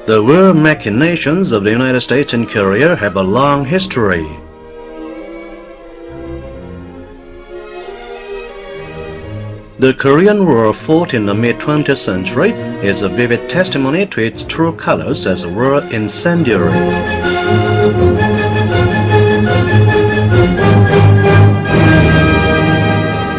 The war machinations of the United States and Korea have a long history. The Korean War, fought in the mid-20th century, is a vivid testimony to its true colors as a war incendiary.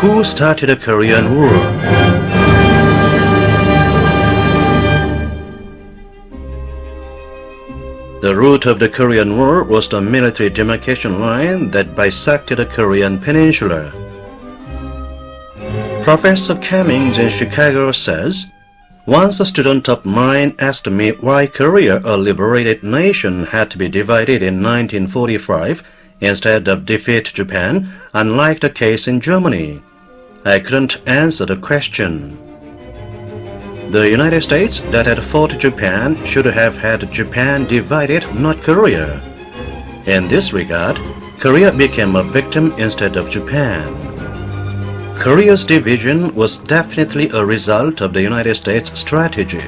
Who started the Korean War? The root of the Korean War was the military demarcation line that bisected the Korean peninsula. Professor Cummings in Chicago says, "Once a student of mine asked me why Korea, a liberated nation, had to be divided in 1945 instead of defeat Japan, unlike the case in Germany. I couldn't answer the question. The United States that had fought Japan should have had Japan divided, not Korea. In this regard, Korea became a victim instead of Japan. Korea's division was definitely a result of the United States strategy."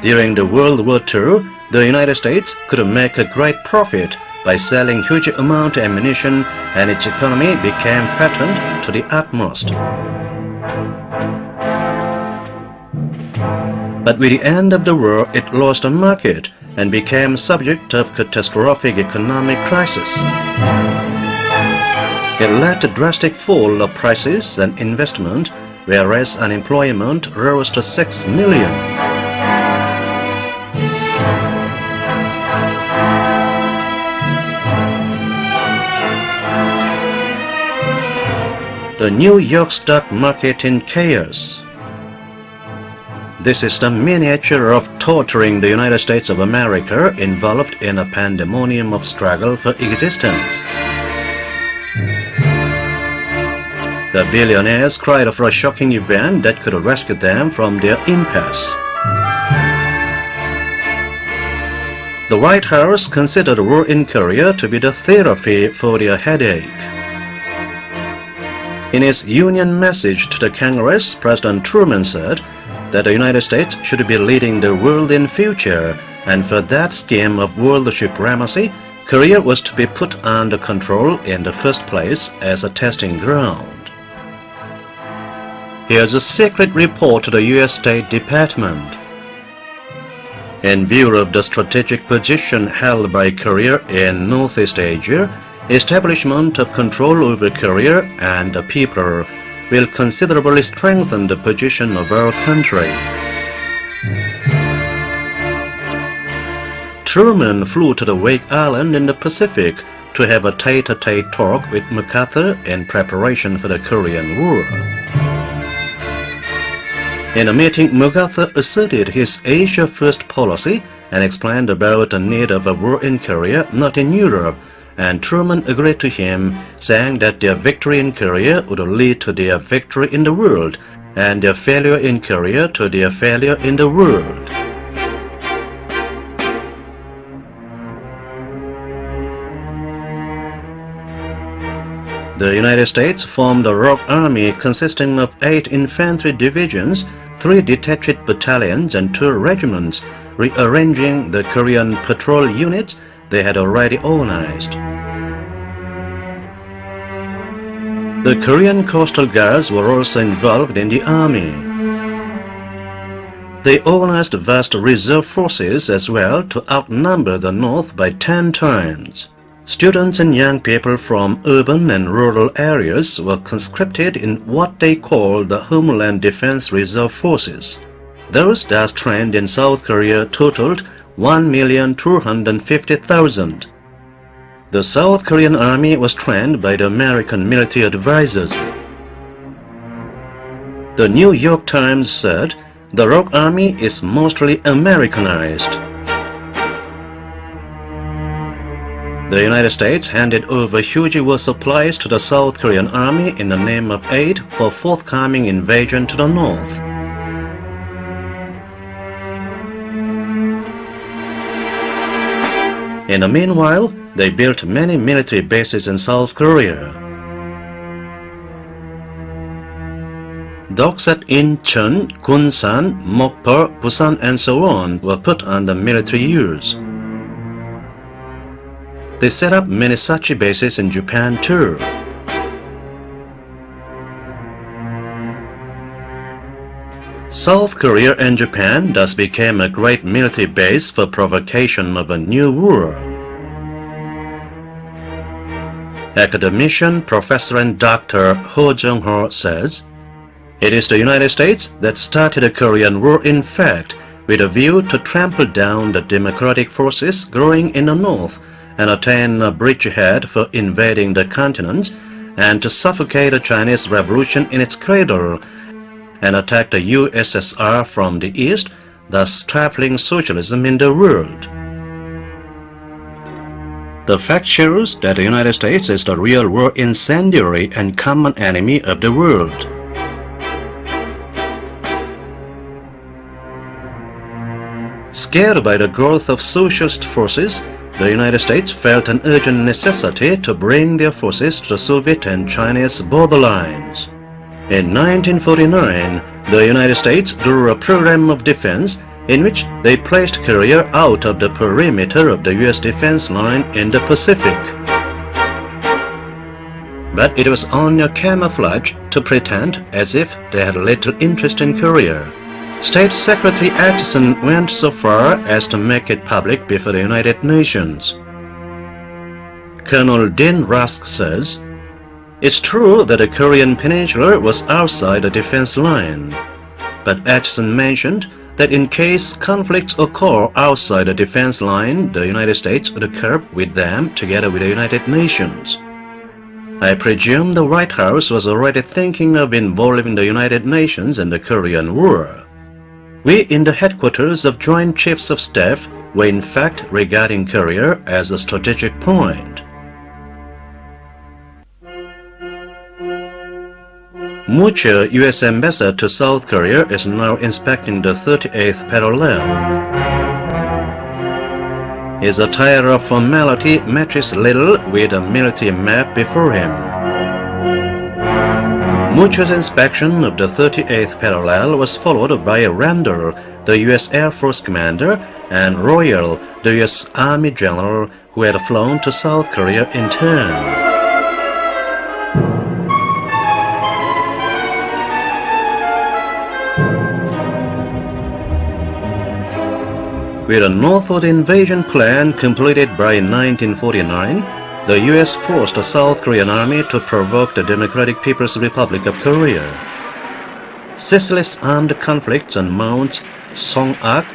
During the World War II, the United States could make a great profit by selling huge amount of ammunition, and its economy became fattened to the utmost. But with the end of the war, it lost the market and became subject of catastrophic economic crisis. It led to drastic fall of prices and investment, whereas unemployment rose to 6 million. The New York stock market in chaos. This is the miniature of torturing the United States of America, involved in a pandemonium of struggle for existence. The billionaires cried for a shocking event that could rescue them from their impasse. The White House considered the war in Korea to be the therapy for their headache. In his Union message to the Congress, President Truman said that the United States should be leading the world in future, and for that scheme of world supremacy, Korea was to be put under control in the first place as a testing ground. Here's a secret report to the U.S. State Department. In view of the strategic position held by Korea in Northeast Asia, establishment of control over Korea and the people will considerably strengthen the position of our country. Truman flew to the Wake Island in the Pacific to have a tete-a-tete talk with MacArthur in preparation for the Korean War. In a meeting, MacArthur asserted his Asia First policy and explained about the need of a war in Korea, not in Europe, and Truman agreed to him, saying that their victory in Korea would lead to their victory in the world, and their failure in Korea to their failure in the world. The United States formed a rogue army consisting of 8 infantry divisions, 3 detached battalions, and 2 regiments, rearranging the Korean patrol units they had already organized. The Korean Coastal Guards were also involved in the army. They organized vast reserve forces as well to outnumber the North by 10 times. Students and young people from urban and rural areas were conscripted in what they called the Homeland Defense Reserve Forces. Those thus trained in South Korea totaled 1,250,000. The South Korean army was trained by the American military advisors. The New York Times said, "The rogue army is mostly Americanized." The United States handed over huge war supplies to the South Korean army in the name of aid for forthcoming invasion to the north. In the meanwhile, they built many military bases in South Korea. docks at Incheon, Gunsan, Mokpo, Busan and so on were put under military use. They set up many such bases in Japan too. South Korea and Japan thus became a great military base for provocation of a new war. Academician, professor and doctor Ho Jung-ho says, "It is the United States that started the Korean War in fact with a view to trample down the democratic forces growing in the North and attain a bridgehead for invading the continent and to suffocate the Chinese Revolution in its cradle and attack the USSR from the East, thus stifling socialism in the world." The fact shows that the United States is the real war incendiary and common enemy of the world. Scared by the growth of socialist forces, the United States felt an urgent necessity to bring their forces to the Soviet and Chinese borderlines. In 1949, the United States drew a program of defense in which they placed Korea out of the perimeter of the U.S. defense line in the Pacific. But it was only a camouflage to pretend as if they had little interest in Korea. State Secretary Atchison went so far as to make it public before the United Nations. Colonel Dean Rusk says, "It's true that the Korean peninsula was outside the defense line, but Atchison mentioned that in case conflicts occur outside the defense line, the United States would curb with them together with the United Nations. I presume the White House was already thinking of involving the United Nations in the Korean War. We in the headquarters of Joint Chiefs of Staff were in fact regarding Korea as a strategic point." Mucha, U.S. Ambassador to South Korea, is now inspecting the 38th parallel. His attire of formality matches little with a military map before him. Mucha's inspection of the 38th parallel was followed by Randall, the U.S. Air Force commander, and Royal, the U.S. Army general, who had flown to South Korea in turn. With a northward invasion plan completed by 1949, the U.S. forced the South Korean army to provoke the Democratic People's Republic of Korea. Ceaseless armed conflicts on Mounts Songak,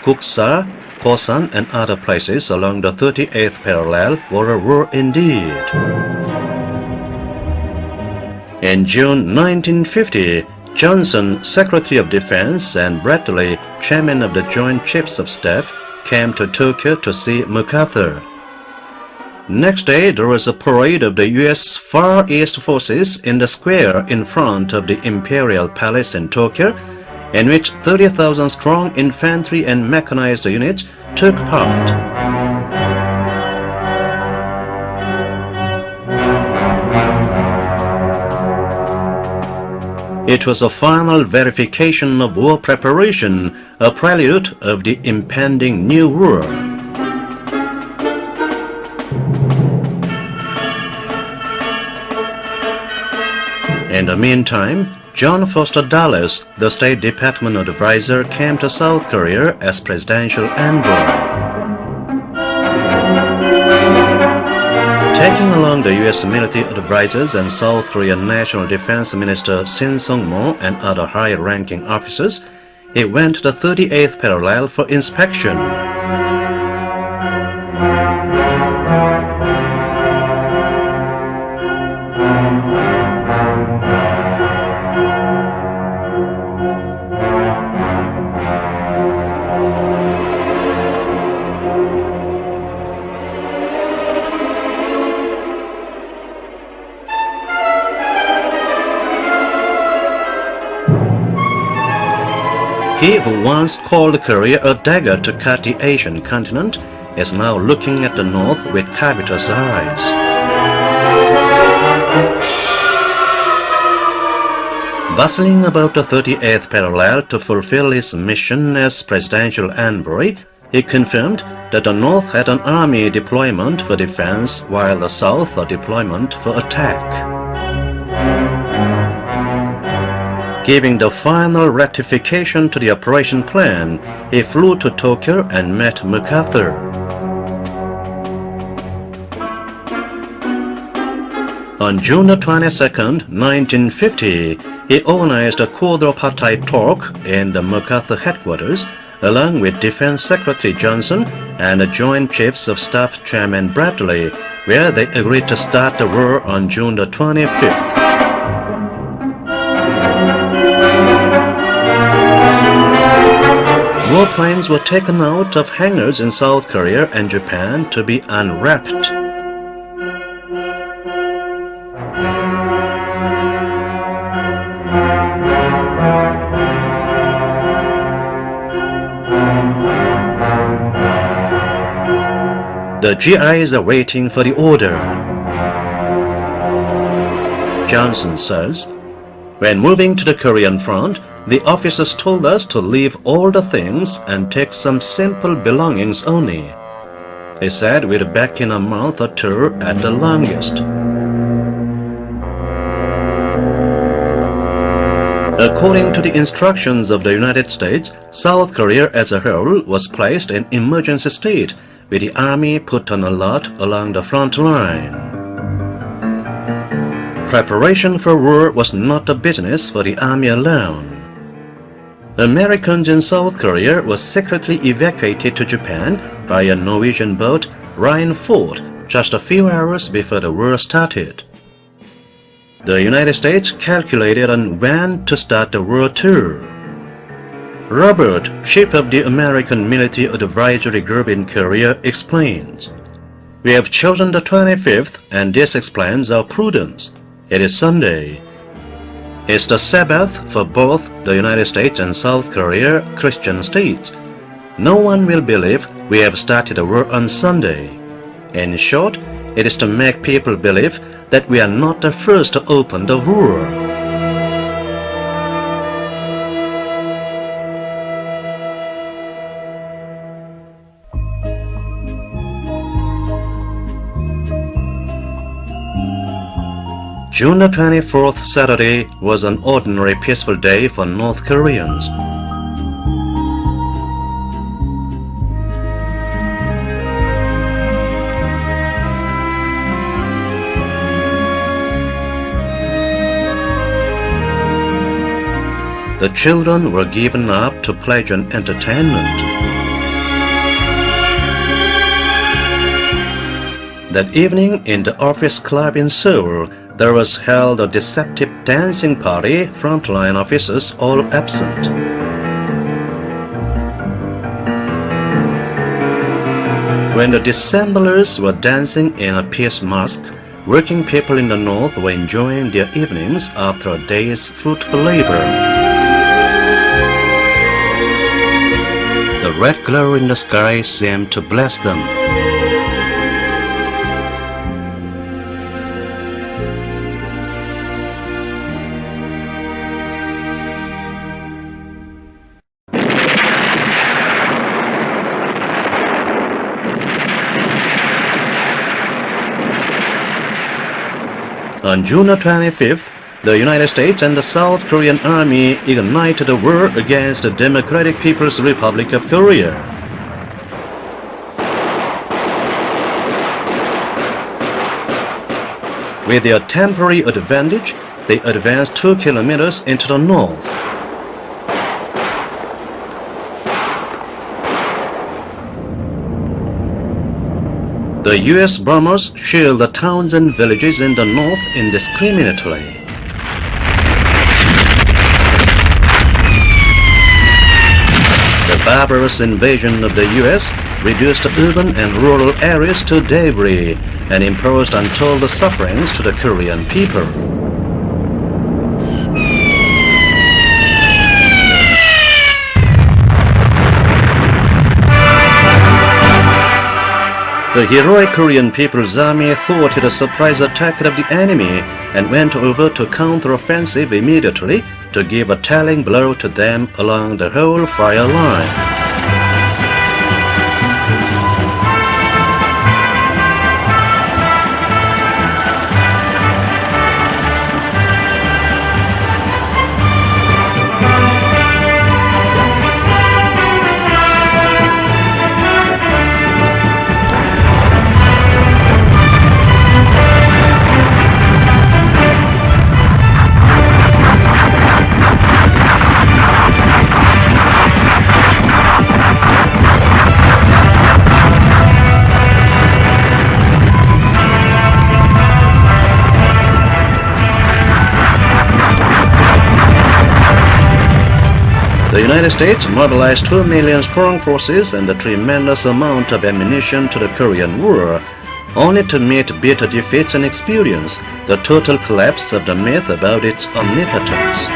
Guksa, Gosan, and other places along the 38th parallel were a war indeed. In June 1950, Johnson, Secretary of Defense, and Bradley, Chairman of the Joint Chiefs of Staff, came to Tokyo to see MacArthur. Next day, there was a parade of the U.S. Far East forces in the square in front of the Imperial Palace in Tokyo, in which 30,000 strong infantry and mechanized units took part. It was a final verification of war preparation, a prelude of the impending new war. In the meantime, John Foster Dulles, the State Department advisor, came to South Korea as presidential envoy. Taking along the U.S. military advisors and South Korean National Defense Minister Shin Sung-mo and other high-ranking officers, he went to the 38th parallel for inspection. He who once called Korea a dagger to cut the Asian continent is now looking at the North with covetous eyes. Bustling about the 38th parallel to fulfill his mission as presidential envoy, he confirmed that the North had an army deployment for defense while the South a deployment for attack. Giving the final ratification to the operation plan, he flew to Tokyo and met MacArthur. On June 22, 1950, he organized a quadripartite talk in the MacArthur headquarters, along with Defense Secretary Johnson and the Joint Chiefs of Staff Chairman Bradley, where they agreed to start the war on June 25th. Warplanes were taken out of hangars in South Korea and Japan to be unwrapped. The GIs are waiting for the order. Johnson says, "When moving to the Korean front, the officers told us to leave all the things and take some simple belongings only. They said we'd be back in a month or two at the longest." According to the instructions of the United States, South Korea as a whole was placed in emergency state, with the army put on alert along the front line. Preparation for war was not a business for the army alone. Americans in South Korea were secretly evacuated to Japan by a Norwegian boat, Rhine Fort, just a few hours before the war started. The United States calculated on when to start the war too. Robert, chief of the American Military Advisory Group in Korea, explains, "We have chosen the 25th, and this explains our prudence. It is Sunday. It's the Sabbath for both the United States and South Korea, Christian states. No one will believe we have started a war on Sunday. In short, it is to make people believe that we are not the first to open the war." June 24th, Saturday, was an ordinary peaceful day for North Koreans. The children were given up to pleasure and entertainment. That evening, in the office club in Seoul, there was held a deceptive dancing party, frontline officers all absent. When the dissemblers were dancing in a peace mask, working people in the north were enjoying their evenings after a day's fruitful labor. The red glow in the sky seemed to bless them. On June 25th, the United States and the South Korean Army ignited a war against the Democratic People's Republic of Korea. With their temporary advantage, they advanced 2 kilometers into the north. The U.S. bombers shelled the towns and villages in the north indiscriminately. The barbarous invasion of the U.S. reduced urban and rural areas to debris and imposed untold sufferings to the Korean people. The heroic Korean People's Army thwarted a surprise attack of the enemy and went over to counteroffensive immediately, to give a telling blow to them along the whole fire line. The United States mobilized 2 million strong forces and a tremendous amount of ammunition to the Korean War, only to meet bitter defeats and experience the total collapse of the myth about its omnipotence.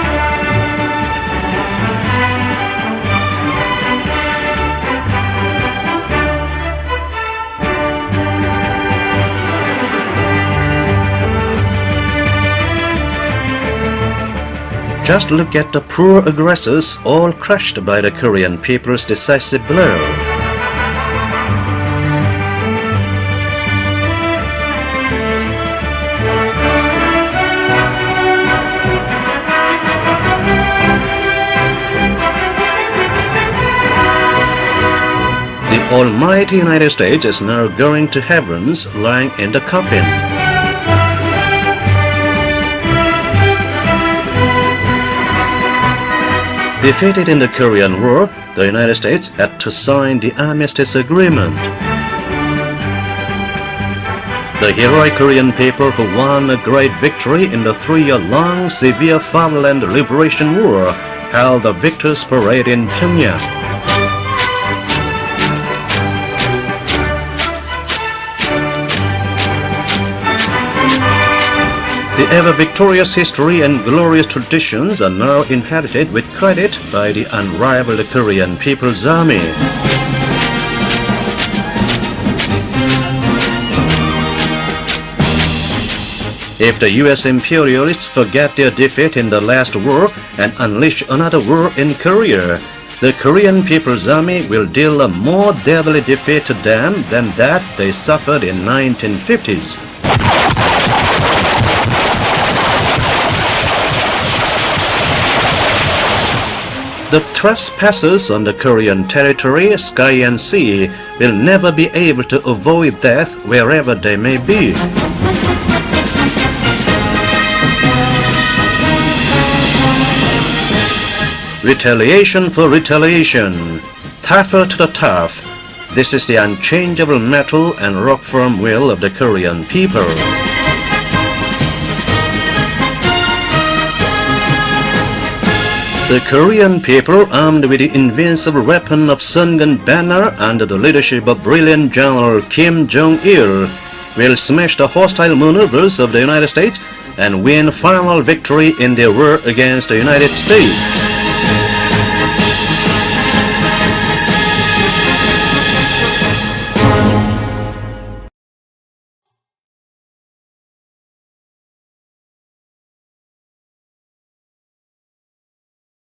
Just look at the poor aggressors, all crushed by the Korean people's decisive blow. The almighty United States is now going to heavens, lying in the coffin. Defeated in the Korean War, the United States had to sign the Armistice Agreement. The heroic Korean people who won a great victory in the 3-year-long severe Fatherland Liberation War held the Victor's Parade in Pyongyang. The ever-victorious history and glorious traditions are now inherited with credit by the unrivaled Korean People's Army. If the US imperialists forget their defeat in the last war and unleash another war in Korea, the Korean People's Army will deal a more deadly defeat to them than that they suffered in 1950s. The trespassers on the Korean territory, sky and sea will never be able to avoid death wherever they may be. Retaliation for retaliation, tougher to the tough. This is the unchangeable metal and rock-firm will of the Korean people. The Korean people, armed with the invincible weapon of Sungun Banner under the leadership of brilliant General Kim Jong-il, will smash the hostile maneuvers of the United States and win final victory in their war against the United States.